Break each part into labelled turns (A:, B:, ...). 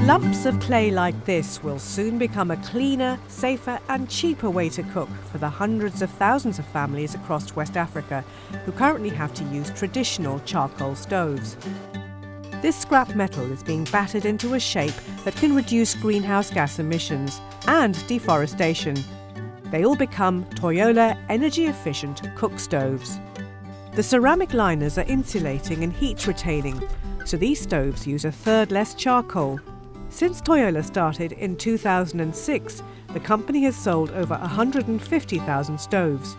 A: Lumps of clay like this will soon become a cleaner, safer and cheaper way to cook for the hundreds of thousands of families across West Africa who currently have to use traditional charcoal stoves. This scrap metal is being battered into a shape that can reduce greenhouse gas emissions and deforestation. They all become Toyola energy-efficient cook stoves. The ceramic liners are insulating and heat-retaining, so these stoves use a third less charcoal. Since Toyola started in 2006, the company has sold over 150,000 stoves.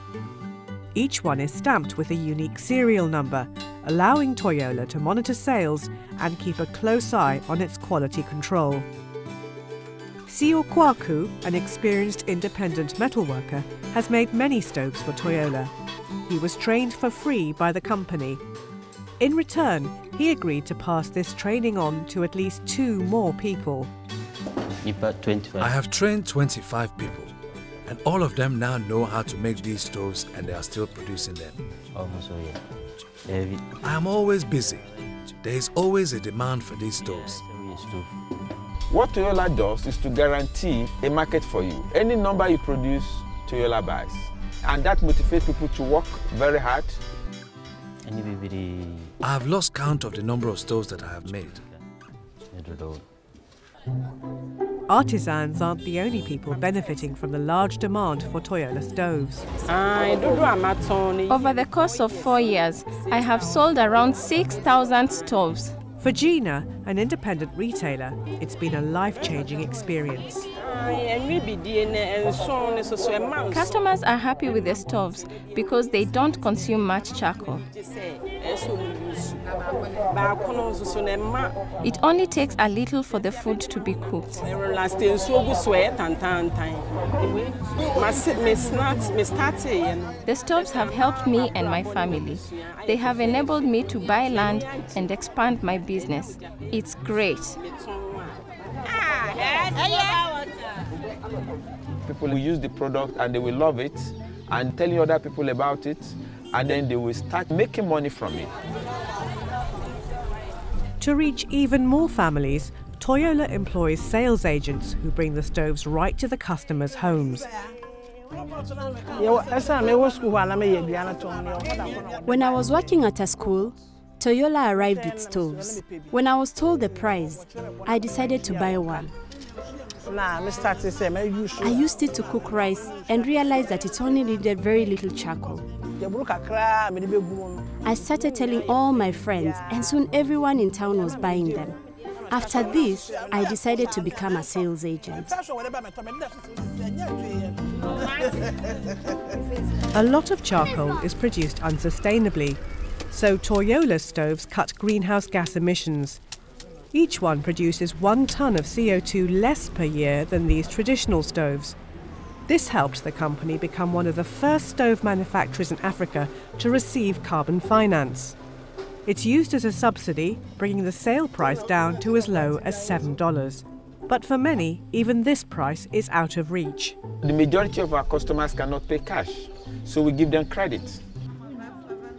A: Each one is stamped with a unique serial number, allowing Toyola to monitor sales and keep a close eye on its quality control. Sio Kwaku, an experienced independent metalworker, has made many stoves for Toyola. He was trained for free by the company. In return, he agreed to pass this training on to at least 2 more people.
B: I have trained 25 people, and all of them now know how to make these stoves, and they are still producing them. I am always busy. There is always a demand for these stoves.
C: What Toyola does is to guarantee a market for you. Any number you produce, Toyola buys. And that motivates people to work very hard.
B: I have lost count of the number of stoves that I have made.
A: Artisans aren't the only people benefiting from the large demand for Toyola stoves.
D: Over the course of 4 years, I have sold around 6,000 stoves.
A: For Gina, an independent retailer, it's been a life-changing experience.
D: Customers are happy with the stoves because they don't consume much charcoal. It only takes a little for the food to be cooked. The stoves have helped me and my family. They have enabled me to buy land and expand my business. It's great.
C: People will use the product and they will love it and telling other people about it, and then they will start making money from it.
A: To reach even more families, Toyola employs sales agents who bring the stoves right to the customers' homes.
E: When I was working at a school, Toyola arrived with stoves. When I was told the price, I decided to buy one. I used it to cook rice and realized that it only needed very little charcoal. I started telling all my friends, and soon everyone in town was buying them. After this, I decided to become a sales agent.
A: A lot of charcoal is produced unsustainably, so Toyola stoves cut greenhouse gas emissions. Each one produces 1 ton of CO2 less per year than these traditional stoves. This helped the company become one of the first stove manufacturers in Africa to receive carbon finance. It's used as a subsidy, bringing the sale price down to as low as $7. But for many, even this price is out of reach.
C: The majority of our customers cannot pay cash, so we give them credit.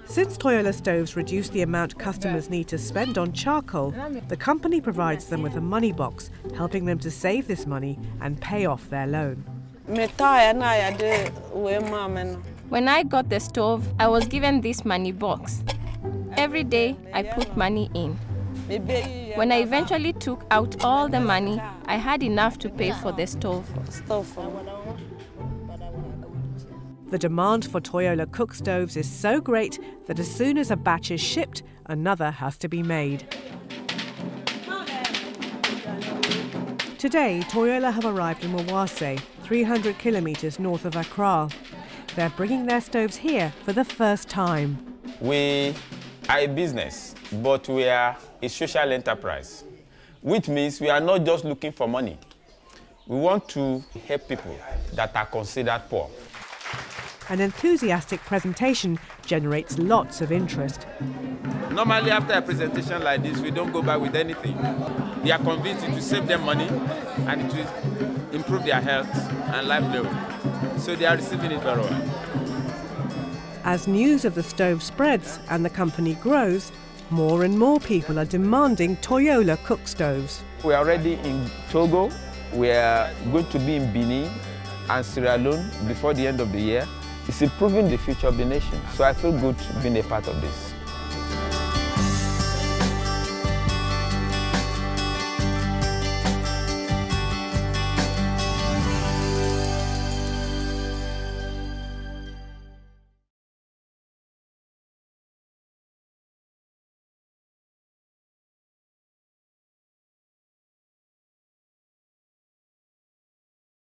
A: Since Toyola stoves reduce the amount customers need to spend on charcoal, the company provides them with a money box, helping them to save this money and pay off their loan.
D: When I got the stove, I was given this money box. Every day, I put money in. When I eventually took out all the money, I had enough to pay for the stove.
A: The demand for Toyola cook stoves is so great that as soon as a batch is shipped, another has to be made. Today, Toyola have arrived in Wawase, 300 kilometers north of Accra. They're bringing their stoves here for the first time.
C: We are a business, but we are a social enterprise, which means we are not just looking for money. We want to help people that are considered poor.
A: An enthusiastic presentation generates lots of interest.
C: Normally, after a presentation like this, we don't go back with anything. They are convinced it will save them money and it will improve their health and livelihood. So they are receiving it very well.
A: As news of the stove spreads and the company grows, More and more people are demanding Toyola cookstoves.
C: We are already in Togo. We are going to be in Benin and Sierra Leone before the end of the year. It's improving the future of the nation. So I feel good being a part of this.